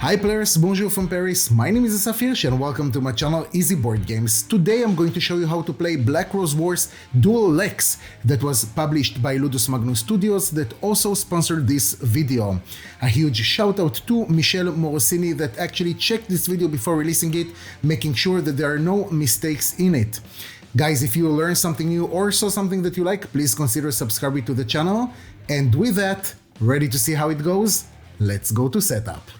Hi players, bonjour from Paris, my name is Asaf and welcome to my channel Easy Board Games. Today I'm going to show you how to play Black Rose Wars Duel Lex that was published by Ludus Magnus Studios that also sponsored this video. A huge shout out to Michelle Morosini that actually checked this video before releasing it, making sure that there are no mistakes in it. Guys, if you learned something new or saw something that you like, please consider subscribing to the channel. And with that, ready to see how it goes? Let's go to setup.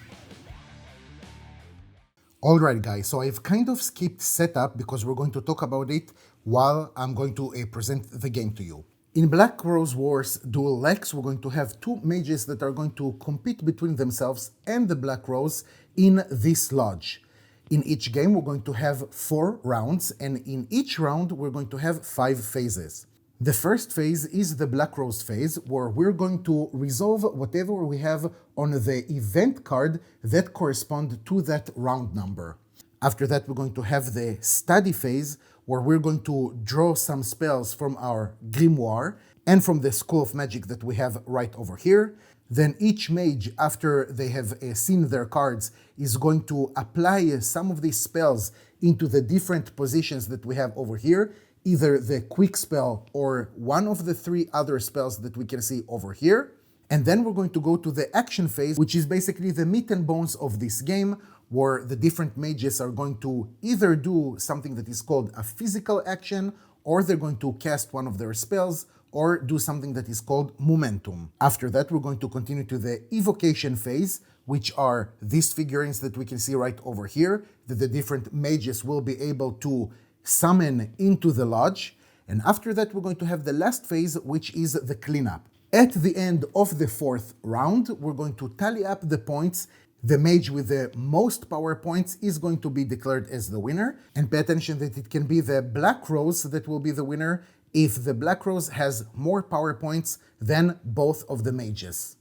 Alright guys, so I've kind of skipped setup because we're going to talk about it while I'm going to present the game to you. In Black Rose Wars Duel Lex, we're going to have two mages that are going to compete between themselves and the Black Rose in this lodge. In each game, we're going to have 4 rounds, and in each round, we're going to have 5 phases. The first phase is the Black Rose phase, where we're going to resolve whatever we have on the event card that correspond to that round number. After that, we're going to have the study phase, where we're going to draw some spells from our grimoire and from the School of Magic that we have right over here. Then each mage, after they have seen their cards, is going to apply some of these spells into the different positions that we have over here, either the quick spell or one of the 3 other spells that we can see over here. And then we're going to go to the action phase, which is basically the meat and bones of this game, where the different mages are going to either do something that is called a physical action, or they're going to cast one of their spells, or do something that is called momentum. After that, we're going to continue to the evocation phase, which are these figurines that we can see right over here, that the different mages will be able to summon into the lodge. And after that, we're going to have the last phase, which is the cleanup. At the end of the 4th round, we're going to tally up the points. The mage with the most power points is going to be declared as the winner. And pay attention that it can be the Black Rose that will be the winner if the Black Rose has more power points than both of the mages.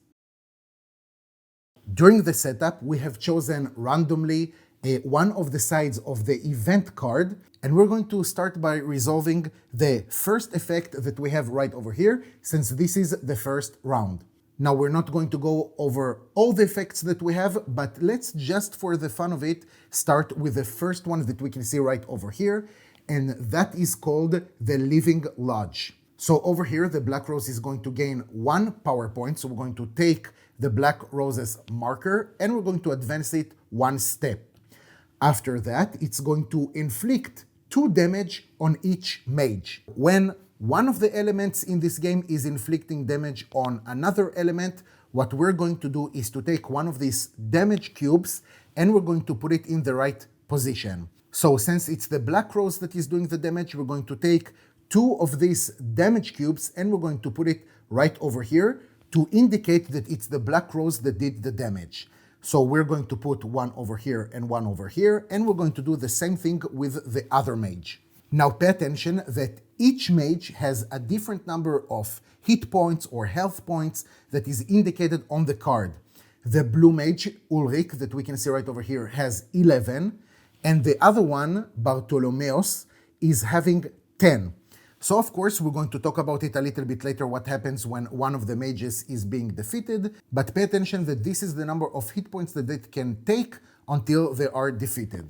During the setup, we have chosen randomly one of the sides of the event card, and we're going to start by resolving the first effect that we have right over here, since this is the first round. Now, we're not going to go over all the effects that we have, but let's just, for the fun of it, start with the first one that we can see right over here, and that is called the Living Lodge. So over here, the Black Rose is going to gain 1 power point, so we're going to take the Black Rose's marker, and we're going to advance it 1 step. After that, it's going to inflict 2 damage on each mage. When one of the elements in this game is inflicting damage on another element, what we're going to do is to take one of these damage cubes and we're going to put it in the right position. So since it's the Black Rose that is doing the damage, we're going to take 2 of these damage cubes and we're going to put it right over here to indicate that it's the Black Rose that did the damage. So we're going to put 1 over here and 1 over here, and we're going to do the same thing with the other mage. Now pay attention that each mage has a different number of hit points or health points that is indicated on the card. The blue mage, Ulrich, that we can see right over here, has 11, and the other one, Bartolomeos, is having 10. So of course, we're going to talk about it a little bit later, what happens when one of the mages is being defeated, but pay attention that this is the number of hit points that they can take until they are defeated.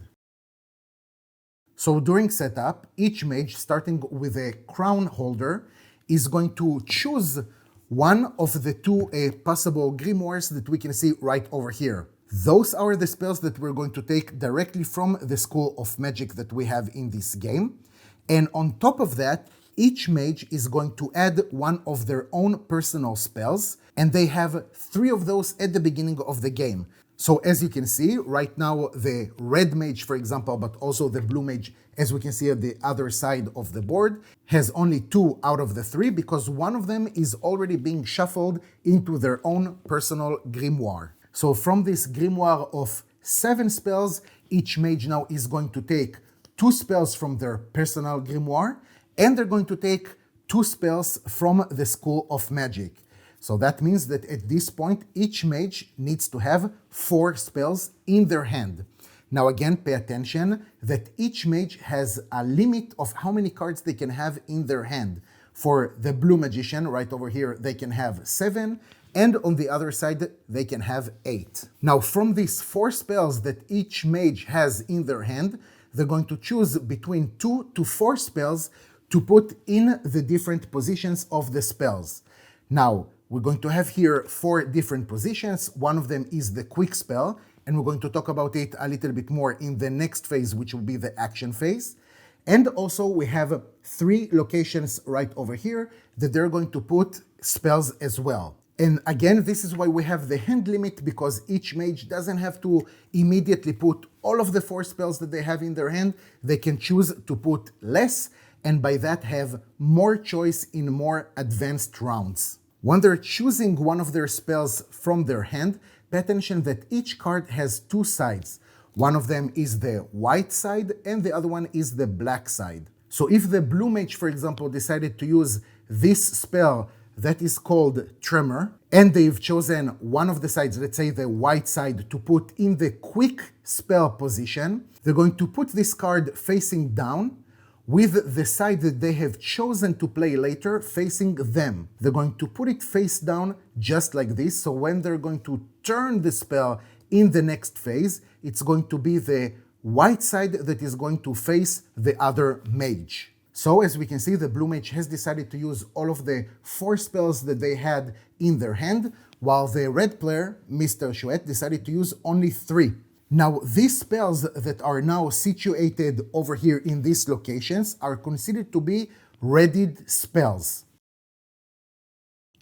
So during setup, each mage, starting with a crown holder, is going to choose one of the 2 possible grimoires that we can see right over here. Those are the spells that we're going to take directly from the School of Magic that we have in this game. And on top of that, each mage is going to add one of their own personal spells, and they have 3 of those at the beginning of the game. So as you can see, right now the red mage, for example, but also the blue mage, as we can see at the other side of the board, has only 2 out of the 3 because one of them is already being shuffled into their own personal grimoire. So from this grimoire of 7 spells, each mage now is going to take 2 spells from their personal grimoire, and they're going to take 2 spells from the School of Magic. So that means that at this point, each mage needs to have 4 spells in their hand. Now again, pay attention that each mage has a limit of how many cards they can have in their hand. For the blue magician right over here, they can have 7, and on the other side they can have 8. Now from these 4 spells that each mage has in their hand, they're going to choose between 2 to 4 spells to put in the different positions of the spells. Now, we're going to have here 4 different positions. One of them is the quick spell, and we're going to talk about it a little bit more in the next phase, which will be the action phase. And also we have 3 locations right over here that they're going to put spells as well. And again, this is why we have the hand limit, because each mage doesn't have to immediately put all of the 4 spells that they have in their hand. They can choose to put less, and by that have more choice in more advanced rounds. When they're choosing one of their spells from their hand, pay attention that each card has 2 sides. One of them is the white side and the other one is the black side. So if the blue mage, for example, decided to use this spell that is called Tremor, and they've chosen one of the sides, let's say the white side, to put in the quick spell position, they're going to put this card facing down with the side that they have chosen to play later facing them. They're going to put it face down just like this, so when they're going to turn the spell in the next phase, it's going to be the white side that is going to face the other mage. So as we can see, the blue mage has decided to use all of the 4 spells that they had in their hand, while the red player, Mr. Chouette, decided to use only 3. Now, these spells that are now situated over here in these locations are considered to be readied spells.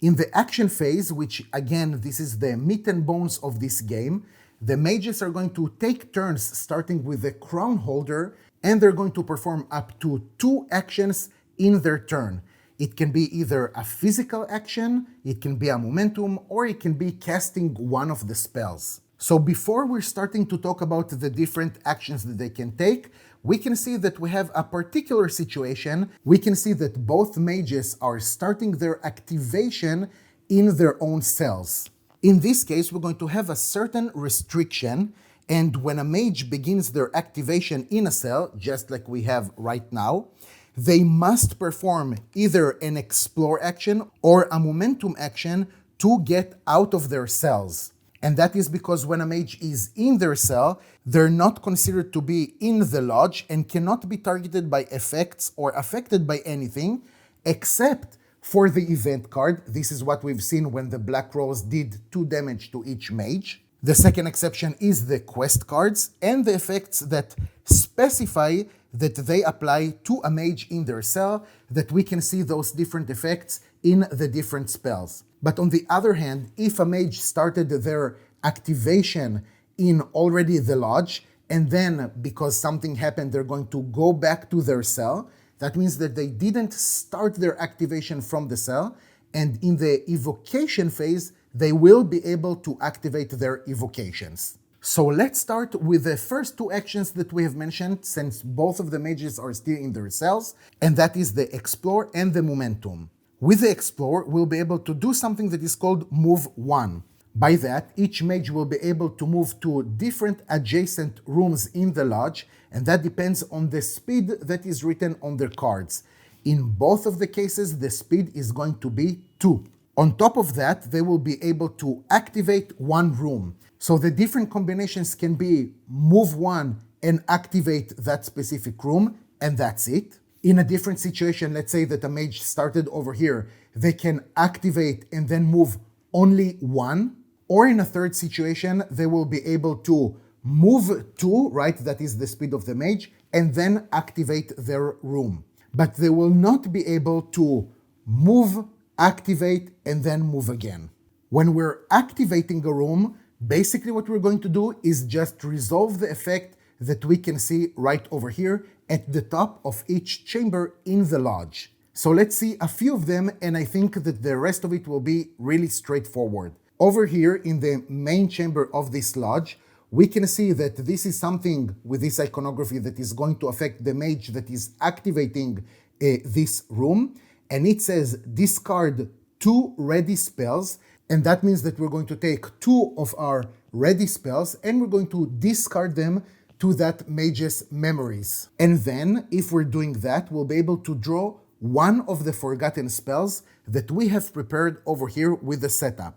In the action phase, which again, this is the meat and bones of this game, the mages are going to take turns starting with the crown holder, and they're going to perform up to 2 actions in their turn. It can be either a physical action, it can be a momentum, or it can be casting one of the spells. So before we're starting to talk about the different actions that they can take, we can see that we have a particular situation. We can see that both mages are starting their activation in their own cells. In this case, we're going to have a certain restriction, and when a mage begins their activation in a cell, just like we have right now, they must perform either an explore action or a momentum action to get out of their cells. And that is because when a mage is in their cell, they're not considered to be in the lodge and cannot be targeted by effects or affected by anything except for the event card. This is what we've seen when the Black Rose did 2 damage to each mage. The second exception is the quest cards and the effects that specify that they apply to a mage in their cell, that we can see those different effects in the different spells. But on the other hand, if a mage started their activation in already the lodge, and then because something happened, they're going to go back to their cell, that means that they didn't start their activation from the cell, and in the evocation phase, they will be able to activate their evocations. So let's start with the first 2 actions that we have mentioned, since both of the mages are still in their cells, and that is the explore and the momentum. With the explore, we'll be able to do something that is called move 1. By that, each mage will be able to move to different adjacent rooms in the lodge, and that depends on the speed that is written on their cards. In both of the cases, the speed is going to be 2. On top of that, they will be able to activate 1 room. So the different combinations can be move 1 and activate that specific room, and that's it. In a different situation, let's say that a mage started over here, they can activate and then move only 1. Or in a third situation, they will be able to move 2, right? That is the speed of the mage, and then activate their room. But they will not be able to move, activate, and then move again. When we're activating a room, basically what we're going to do is just resolve the effect that we can see right over here at the top of each chamber in the lodge. So let's see a few of them, and I think that the rest of it will be really straightforward. Over here in the main chamber of this lodge, we can see that this is something with this iconography that is going to affect the mage that is activating this room. And it says discard 2 ready spells. And that means that we're going to take 2 of our ready spells and we're going to discard them to that mage's memories. And then, if we're doing that, we'll be able to draw one of the forgotten spells that we have prepared over here with the setup.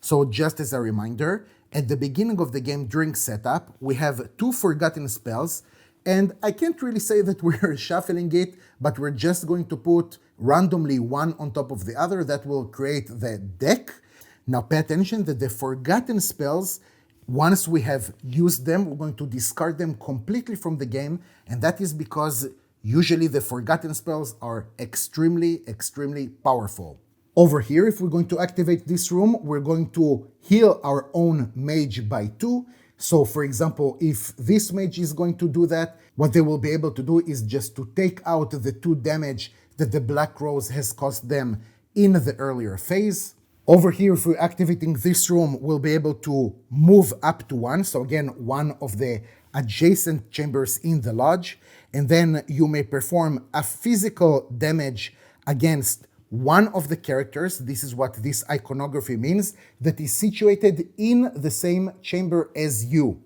So just as a reminder, at the beginning of the game during setup, we have two forgotten spells, and I can't really say that we're shuffling it, but we're just going to put randomly one on top of the other that will create the deck. Now pay attention that the forgotten spells, once we have used them, we're going to discard them completely from the game, and that is because usually the forgotten spells are extremely, extremely powerful. Over here, if we're going to activate this room, we're going to heal our own mage by 2. So for example, if this mage is going to do that, what they will be able to do is just to take out the 2 damage that the Black Rose has cost them in the earlier phase. Over here, if we're activating this room, we'll be able to move up to 1. So again, one of the adjacent chambers in the lodge. And then you may perform a physical damage against one of the characters. This is what this iconography means, that is situated in the same chamber as you.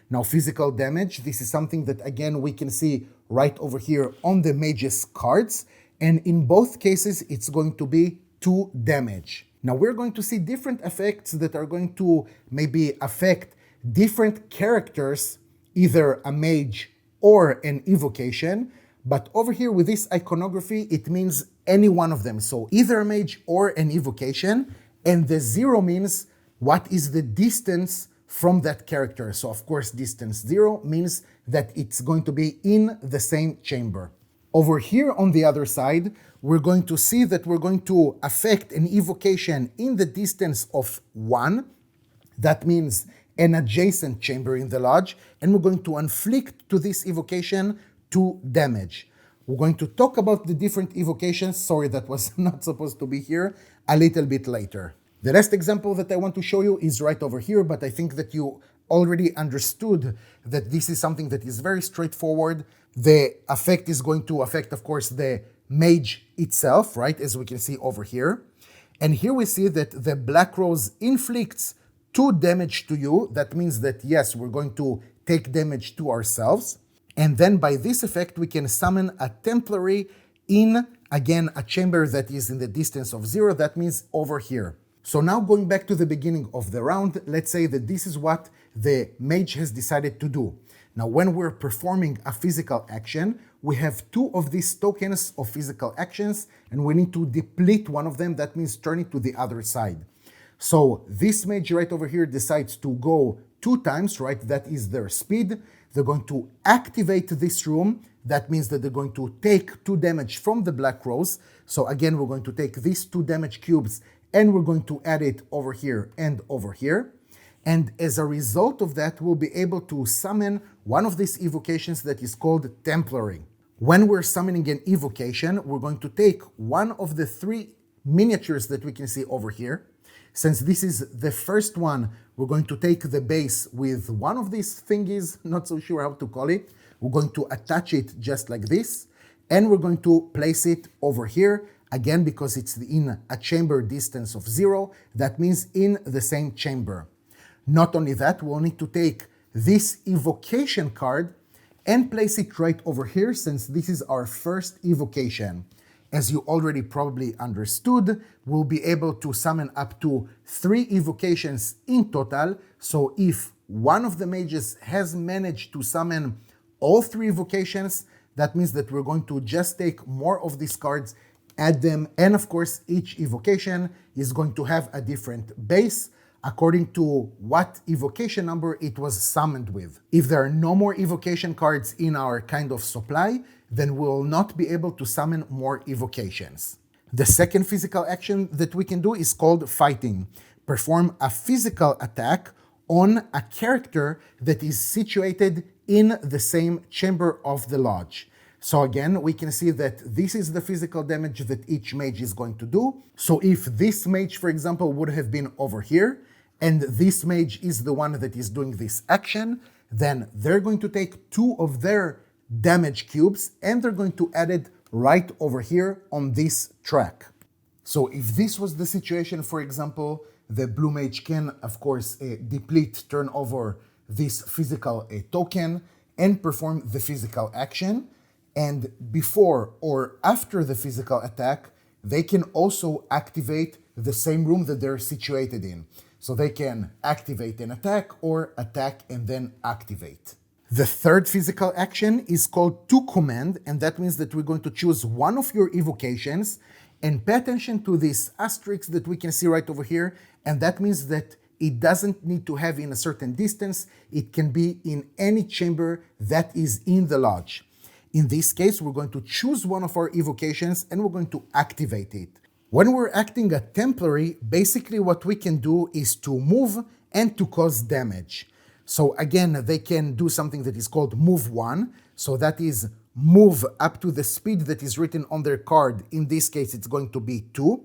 Now, physical damage, this is something that again we can see right over here on the mage's cards. And in both cases, it's going to be 2 damage. Now, we're going to see different effects that are going to maybe affect different characters, either a mage or an evocation. But over here with this iconography, it means any one of them. So either a mage or an evocation. And the 0 means what is the distance from that character. So of course, distance 0 means that it's going to be in the same chamber. Over here on the other side, we're going to see that we're going to affect an evocation in the distance of 1. That means an adjacent chamber in the lodge. And we're going to inflict to this evocation 2 damage. We're going to talk about the different evocations, sorry that was not supposed to be here, a little bit later. The last example that I want to show you is right over here, but I think that you already understood that this is something that is very straightforward. The effect is going to affect, of course, the mage itself, right, as we can see over here. And here we see that the Black Rose inflicts 2 damage to you. That means that, yes, we're going to take damage to ourselves. And then by this effect, we can summon a temporary in, again, a chamber that is in the distance of 0. That means over here. So now going back to the beginning of the round, let's say that this is what the mage has decided to do. Now, when we're performing a physical action, we have 2 of these tokens of physical actions, and we need to deplete one of them. That means turn it to the other side. So this mage right over here decides to go 2 times, right? That is their speed. They're going to activate this room. That means that they're going to take 2 damage from the Black Rose. So again, we're going to take these 2 damage cubes and we're going to add it over here and over here. And as a result of that, we'll be able to summon one of these evocations that is called Temporary. When we're summoning an evocation, we're going to take one of the 3 miniatures that we can see over here. Since this is the first one, we're going to take the base with one of these thingies, not so sure how to call it. We're going to attach it just like this, and we're going to place it over here. Again, because it's in a chamber distance of 0, that means in the same chamber. Not only that, we'll need to take this evocation card and place it right over here, since this is our first evocation. As you already probably understood, we'll be able to summon up to 3 evocations in total. So if one of the mages has managed to summon all 3 evocations, that means that we're going to just take more of these cards, add them, and of course each evocation is going to have a different base according to what evocation number it was summoned with. If there are no more evocation cards in our kind of supply, then we'll not be able to summon more evocations. The second physical action that we can do is called Fighting. Perform a physical attack on a character that is situated in the same chamber of the lodge. So again, we can see that this is the physical damage that each mage is going to do. So if this mage, for example, would have been over here, and this mage is the one that is doing this action, then they're going to take 2 of their damage cubes and they're going to add it right over here on this track. So if this was the situation, for example, the blue mage can, of course, deplete, turn over this physical token and perform the physical action. And before or after the physical attack, they can also activate the same room that they're situated in. So they can activate and attack or attack and then activate. The third physical action is called to command, and that means that we're going to choose one of your evocations and pay attention to this asterisk that we can see right over here, and that means that it doesn't need to have in a certain distance. It can be in any chamber that is in the lodge. In this case, we're going to choose one of our evocations and we're going to activate it. When we're acting a Templary, basically what we can do is to move and to cause damage. So again, they can do something that is called move 1. So that is move up to the speed that is written on their card. In this case, it's going to be 2.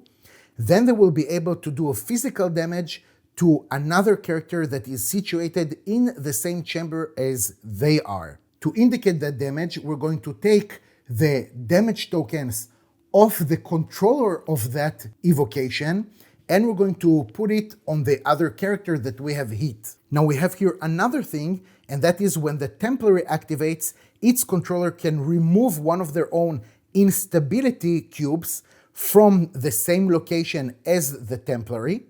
Then they will be able to do a physical damage to another character that is situated in the same chamber as they are. To indicate that damage, we're going to take the damage tokens of the controller of that evocation, and we're going to put it on the other character that we have hit. Now we have here another thing, and that is when the Templary activates, its controller can remove one of their own instability cubes from the same location as the Templary.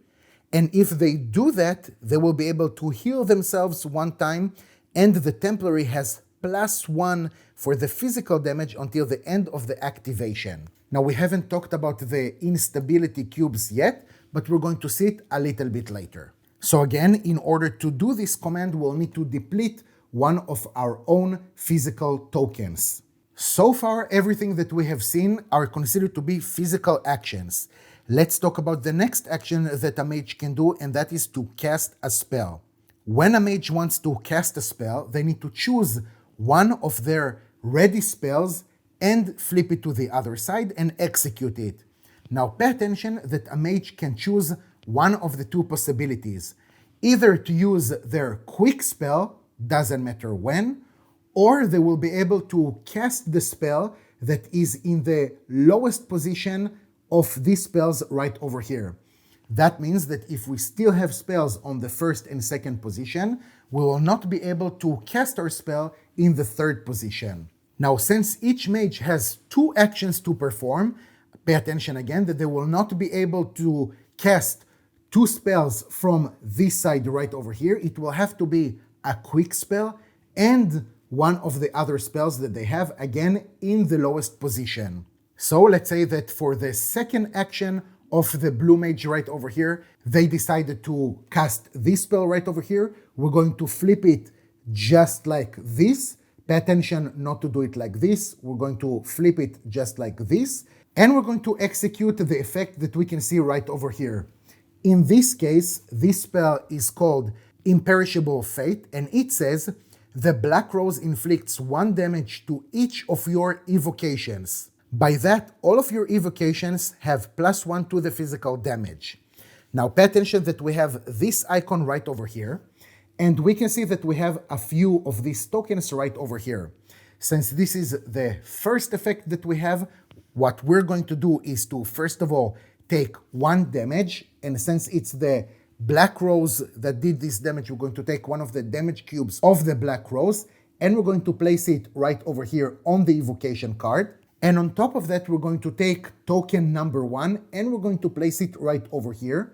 And if they do that, they will be able to heal themselves one time, and the Templary has +1 for the physical damage until the end of the activation. Now we haven't talked about the instability cubes yet, but we're going to see it a little bit later. So again, in order to do this command, we'll need to deplete one of our own physical tokens. So far, everything that we have seen are considered to be physical actions. Let's talk about the next action that a mage can do, and that is to cast a spell. When a mage wants to cast a spell, they need to choose one of their ready spells and flip it to the other side and execute it. Now pay attention that a mage can choose one of the two possibilities. Either to use their quick spell, doesn't matter when, or they will be able to cast the spell that is in the lowest position of these spells right over here. That means that if we still have spells on the first and second position, we will not be able to cast our spell in the third position. Now, since each mage has 2 actions to perform, pay attention again that they will not be able to cast 2 spells from this side right over here. It will have to be a quick spell and one of the other spells that they have, again, in the lowest position. So let's say that for the second action of the blue mage right over here, they decided to cast this spell right over here. We're going to flip it just like this. Pay attention not to do it like this. We're going to flip it just like this. And we're going to execute the effect that we can see right over here. In this case, this spell is called Imperishable Fate, and it says, the Black Rose inflicts 1 damage to each of your evocations. By that, all of your evocations have +1 to the physical damage. Now pay attention that we have this icon right over here, and we can see that we have a few of these tokens right over here. Since this is the first effect that we have, what we're going to do is to, first of all, take 1 damage, and since it's the Black Rose that did this damage, we're going to take one of the damage cubes of the Black Rose, and we're going to place it right over here on the evocation card. And on top of that, we're going to take token number 1, and we're going to place it right over here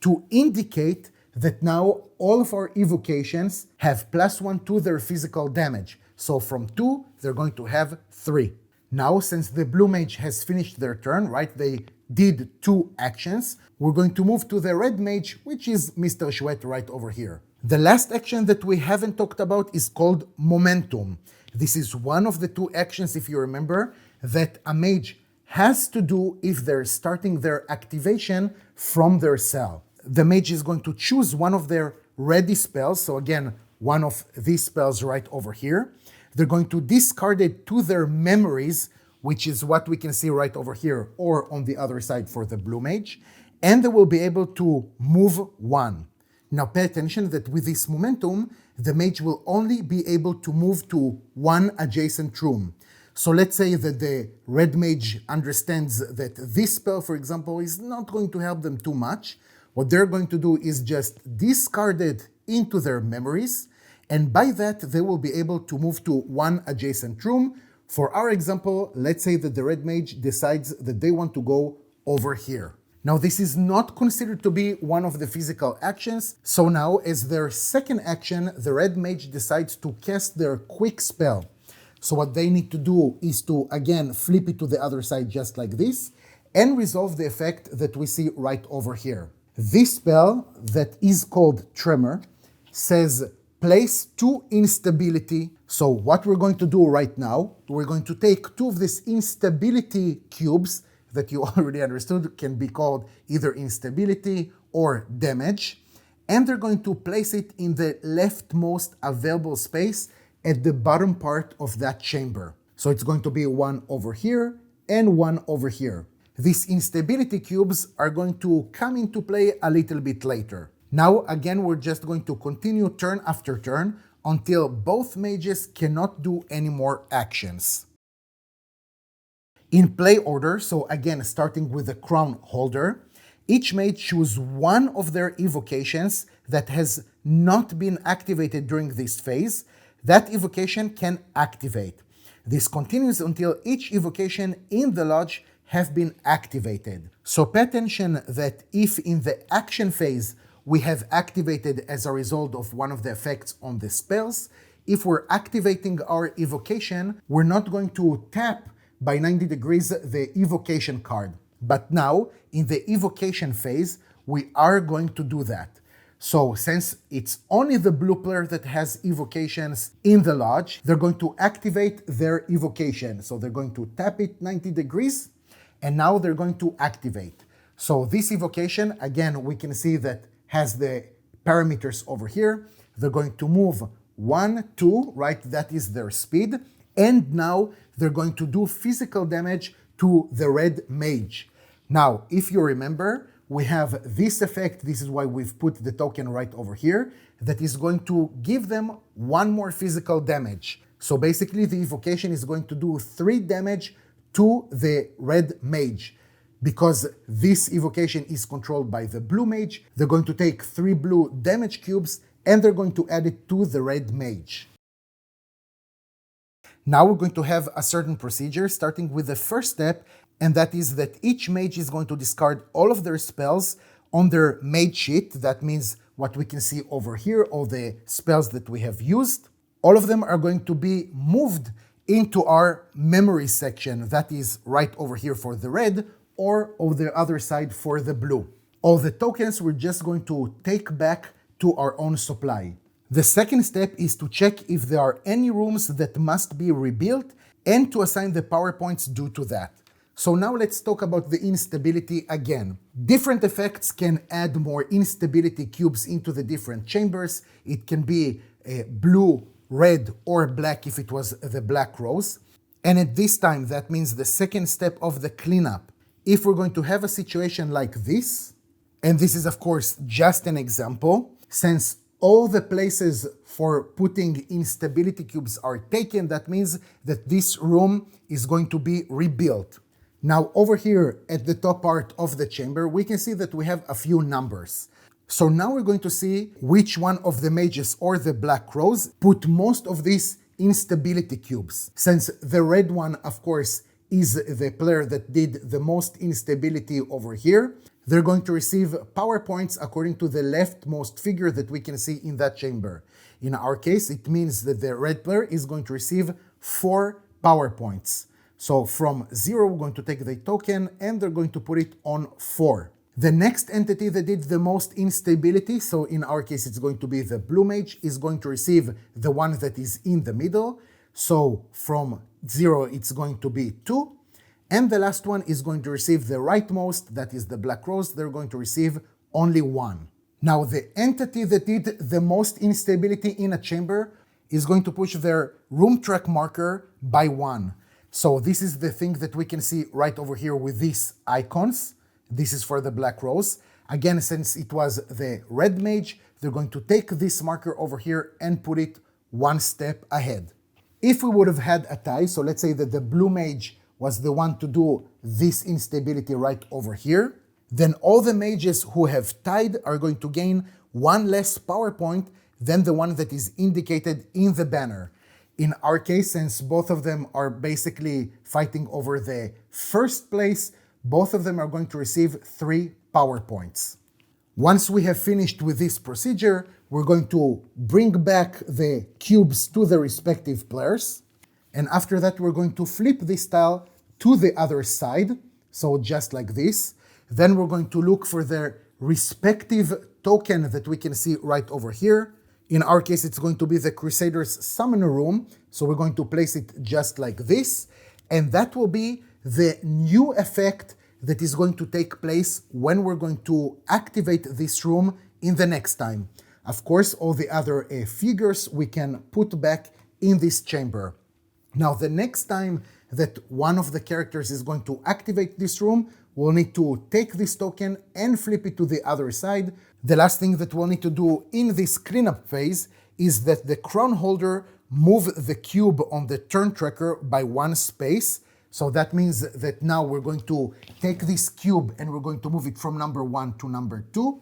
to indicate that now all of our evocations have +1 to their physical damage. So from 2, they're going to have 3. Now, since the blue mage has finished their turn, right, they did 2 actions, we're going to move to the red mage, which is Mr. Chouette right over here. The last action that we haven't talked about is called Momentum. This is one of the 2 actions, if you remember, that a mage has to do if they're starting their activation from their cell. The mage is going to choose one of their ready spells, so again, one of these spells right over here. They're going to discard it to their memories, which is what we can see right over here or on the other side for the blue mage, and they will be able to move 1. Now pay attention that with this momentum, the mage will only be able to move to 1 adjacent room. So let's say that the red mage understands that this spell, for example, is not going to help them too much. What they're going to do is just discard it into their memories, and by that they will be able to move to 1 adjacent room. For our example, let's say that the red mage decides that they want to go over here. Now, this is not considered to be one of the physical actions, so now as their second action, the red mage decides to cast their quick spell. So what they need to do is to, again, flip it to the other side just like this, and resolve the effect that we see right over here. This spell, that is called Tremor, says place 2 instability. So what we're going to do right now, we're going to take 2 of these instability cubes that you already understood can be called either instability or damage, and they're going to place it in the leftmost available space at the bottom part of that chamber. So it's going to be 1 over here and 1 over here. These instability cubes are going to come into play a little bit later. Now, again, we're just going to continue turn after turn until both mages cannot do any more actions. In play order, so again, starting with the crown holder, each mage choose one of their evocations that has not been activated during this phase. That evocation can activate. This continues until each evocation in the lodge have been activated. So pay attention that if in the action phase we have activated as a result of one of the effects on the spells, if we're activating our evocation, we're not going to tap by 90 degrees the evocation card. But now, in the evocation phase, we are going to do that. So since it's only the blue player that has evocations in the lodge, they're going to activate their evocation. So they're going to tap it 90 degrees, and now they're going to activate. So this evocation, again, we can see that has the parameters over here. They're going to move 1, 2, right? That is their speed. And now they're going to do physical damage to the red mage. Now, if you remember, we have this effect, this is why we've put the token right over here, that is going to give them 1 more physical damage. So basically the evocation is going to do 3 damage to the red mage. Because this evocation is controlled by the blue mage, they're going to take 3 blue damage cubes and they're going to add it to the red mage. Now we're going to have a certain procedure starting with the first step, and that is that each mage is going to discard all of their spells on their mage sheet. That means what we can see over here, all the spells that we have used. All of them are going to be moved into our memory section, that is right over here for the red, or on the other side for the blue. All the tokens we're just going to take back to our own supply. The second step is to check if there are any rooms that must be rebuilt and to assign the power points due to that. So now let's talk about the instability again. Different effects can add more instability cubes into the different chambers. It can be blue, red, or black if it was the black rose. And at this time, that means the second step of the cleanup. If we're going to have a situation like this, and this is of course just an example, since all the places for putting instability cubes are taken, that means that this room is going to be rebuilt. Now over here at the top part of the chamber, we can see that we have a few numbers. So now we're going to see which one of the mages or the black rose put most of these instability cubes. Since the red one, of course, is the player that did the most instability over here, they're going to receive power points according to the leftmost figure that we can see in that chamber. In our case, it means that the red player is going to receive 4 power points. So from 0, we're going to take the token and they're going to put it on 4. The next entity that did the most instability, so in our case it's going to be the blue mage, is going to receive the one that is in the middle. So from 0 it's going to be 2. And the last one is going to receive the rightmost, that is the black rose, they're going to receive only 1. Now the entity that did the most instability in a chamber is going to push their room track marker by 1. So this is the thing that we can see right over here with these icons. This is for the black rose. Again, since it was the red mage, they're going to take this marker over here and put it 1 step ahead. If we would have had a tie, so let's say that the blue mage was the one to do this instability right over here, then all the mages who have tied are going to gain 1 less power point than the one that is indicated in the banner. In our case, since both of them are basically fighting over the first place, both of them are going to receive 3 power points. Once we have finished with this procedure, we're going to bring back the cubes to the respective players. And after that, we're going to flip this tile to the other side. So just like this. Then we're going to look for their respective token that we can see right over here. In our case, it's going to be the Crusader's Summoner Room. So we're going to place it just like this. And that will be the new effect that is going to take place when we're going to activate this room in the next time. Of course, all the other figures we can put back in this chamber. Now, the next time that one of the characters is going to activate this room, we'll need to take this token and flip it to the other side. The last thing that we'll need to do in this cleanup phase is that the crown holder move the cube on the turn tracker by 1 space. So that means that now we're going to take this cube and we're going to move it from number 1 to number 2.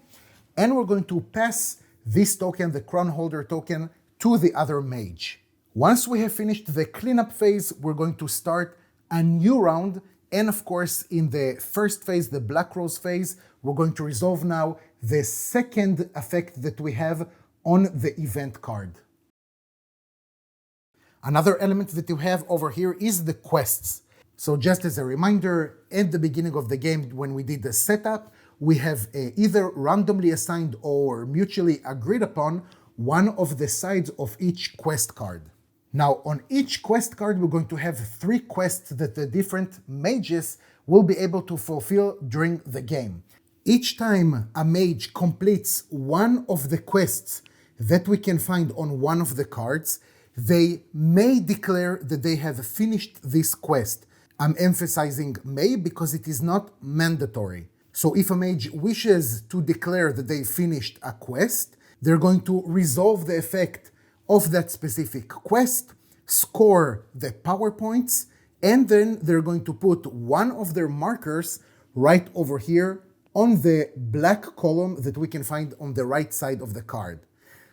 And we're going to pass this token, the crown holder token, to the other mage. Once we have finished the cleanup phase, we're going to start a new round. And of course, in the first phase, the Black Rose phase, we're going to resolve now the second effect that we have on the event card. Another element that you have over here is the quests. So just as a reminder, at the beginning of the game, when we did the setup, we have either randomly assigned or mutually agreed upon one of the sides of each quest card. Now, on each quest card, we're going to have 3 quests that the different mages will be able to fulfill during the game. Each time a mage completes one of the quests that we can find on one of the cards, they may declare that they have finished this quest. I'm emphasizing may because it is not mandatory. So if a mage wishes to declare that they finished a quest, they're going to resolve the effect of that specific quest, score the power points, and then they're going to put one of their markers right over here on the black column that we can find on the right side of the card.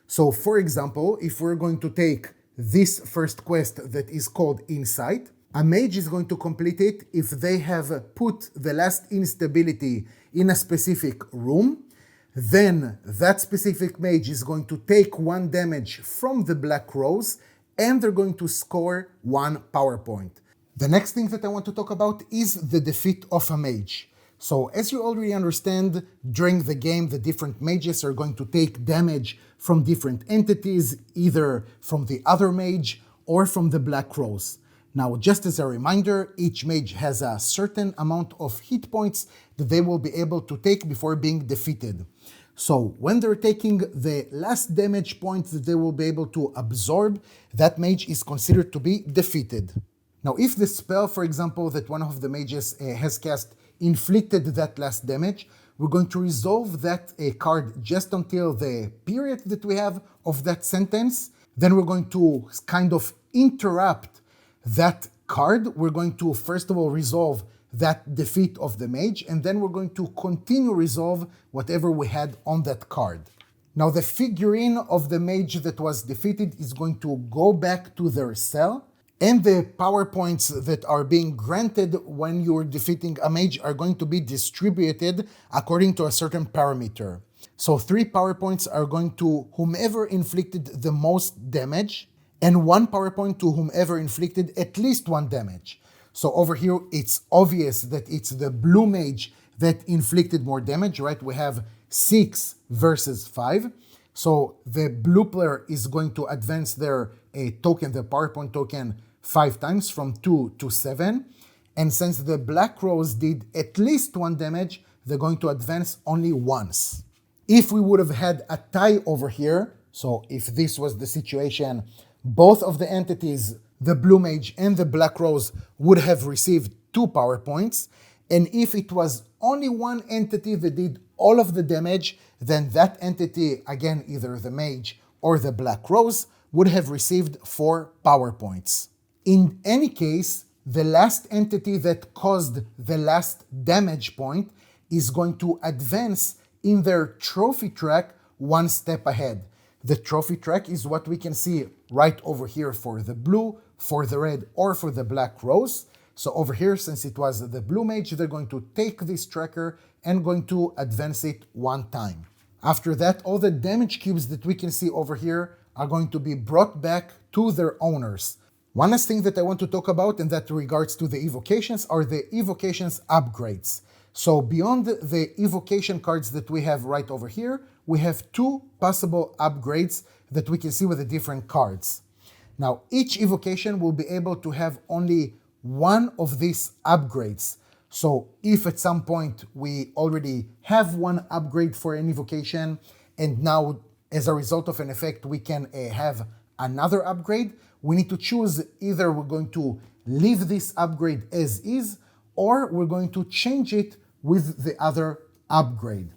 So for example, if we're going to take this first quest that is called Insight, a mage is going to complete it if they have put the last instability in a specific room. Then that specific mage is going to take 1 damage from the Black Rose and they're going to score 1 power point. The next thing that I want to talk about is the defeat of a mage. So as you already understand, during the game, the different mages are going to take damage from different entities, either from the other mage or from the Black Rose. Now, just as a reminder, each mage has a certain amount of hit points that they will be able to take before being defeated. So when they're taking the last damage point that they will be able to absorb, that mage is considered to be defeated. Now, if the spell, for example, that one of the mages has cast inflicted that last damage, we're going to resolve that card just until the period that we have of that sentence. Then we're going to kind of interrupt that card. We're going to, first of all, resolve that defeat of the mage, and then we're going to continue resolve whatever we had on that card. Now, the figurine of the mage that was defeated is going to go back to their cell, and the power points that are being granted when you're defeating a mage are going to be distributed according to a certain parameter. So 3 power points are going to whomever inflicted the most damage, and 1 power point to whomever inflicted at least 1 damage. So over here, it's obvious that it's the blue mage that inflicted more damage, right? We have 6 versus 5. So the blue player is going to advance their token, the power point token, 5 times from 2 to 7. And since the Black Rose did at least 1 damage, they're going to advance only once. If we would have had a tie over here, so if this was the situation, both of the entities, the Blue Mage and the Black Rose, would have received 2 power points. And if it was only one entity that did all of the damage, then that entity, again, either the Mage or the Black Rose, would have received 4 power points. In any case, the last entity that caused the last damage point is going to advance in their trophy track 1 step ahead. The trophy track is what we can see right over here for the blue, for the red, or for the Black Rose. So over here, since it was the blue mage, they're going to take this tracker and going to advance it one time. After that, all the damage cubes that we can see over here are going to be brought back to their owners. One last thing that I want to talk about, and that regards to the evocations, are the evocations upgrades. So beyond the evocation cards that we have right over here, we have two possible upgrades that we can see with the different cards. Now, each evocation will be able to have only one of these upgrades. So if at some point we already have one upgrade for an evocation, and now as a result of an effect we can have another upgrade, we need to choose either we're going to leave this upgrade as is, or we're going to change it with the other upgrade.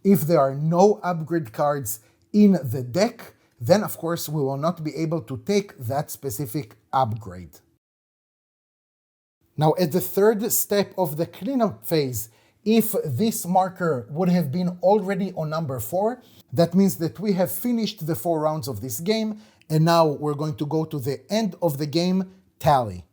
If there are no upgrade cards in the deck, then of course we will not be able to take that specific upgrade. Now at the third step of the cleanup phase, if this marker would have been already on number 4, that means that we have finished the 4 rounds of this game, and now we're going to go to the end of the game tally.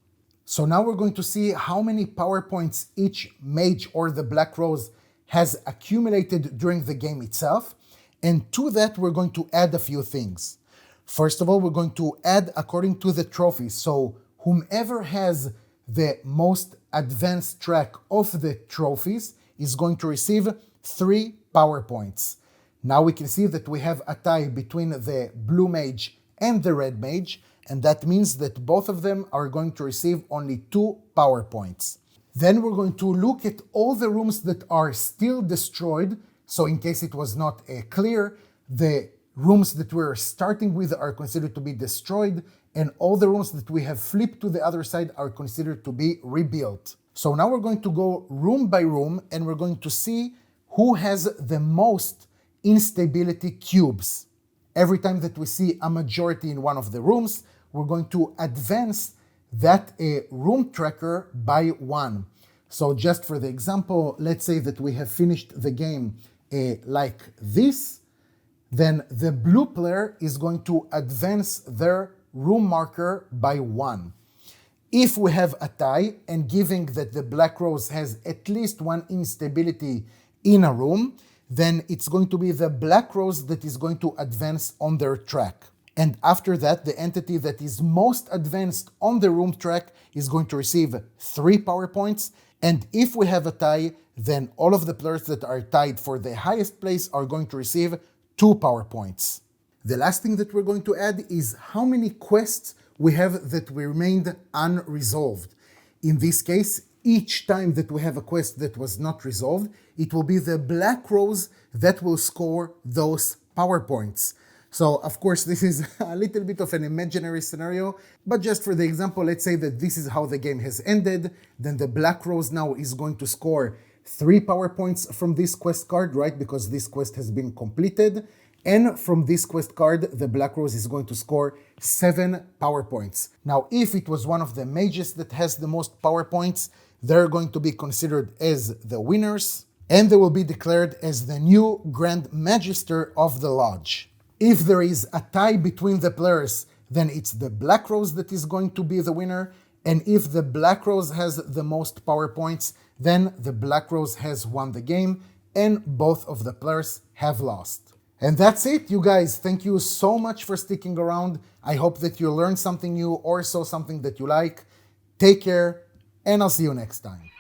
So now we're going to see how many power points each mage or the Black Rose has accumulated during the game itself, and to that we're going to add a few things. First of all, we're going to add according to the trophies, so whomever has the most advanced track of the trophies is going to receive 3 power points. Now we can see that we have a tie between the blue mage and the red mage, and that means that both of them are going to receive only 2 power points. Then we're going to look at all the rooms that are still destroyed, so in case it was not clear, the rooms that we're starting with are considered to be destroyed, and all the rooms that we have flipped to the other side are considered to be rebuilt. So now we're going to go room by room, and we're going to see who has the most instability cubes. Every time that we see a majority in one of the rooms, we're going to advance that room tracker by 1. So just for the example, let's say that we have finished the game like this, then the blue player is going to advance their room marker by 1. If we have a tie, and given that the Black Rose has at least 1 instability in a room, then it's going to be the Black Rose that is going to advance on their track. And after that, the entity that is most advanced on the room track is going to receive 3 power points. And if we have a tie, then all of the players that are tied for the highest place are going to receive 2 power points. The last thing that we're going to add is how many quests we have that remained unresolved. In this case, each time that we have a quest that was not resolved, it will be the Black Rose that will score those power points. So of course this is a little bit of an imaginary scenario, but just for the example, let's say that this is how the game has ended, then the Black Rose now is going to score 3 power points from this quest card, right? Because this quest has been completed. And from this quest card, the Black Rose is going to score 7 power points. Now, if it was one of the mages that has the most power points, they're going to be considered as the winners, and they will be declared as the new Grand Magister of the Lodge. If there is a tie between the players, then it's the Black Rose that is going to be the winner, and if the Black Rose has the most power points, then the Black Rose has won the game, and both of the players have lost. And that's it, you guys. Thank you so much for sticking around. I hope that you learned something new or saw something that you like. Take care, and I'll see you next time.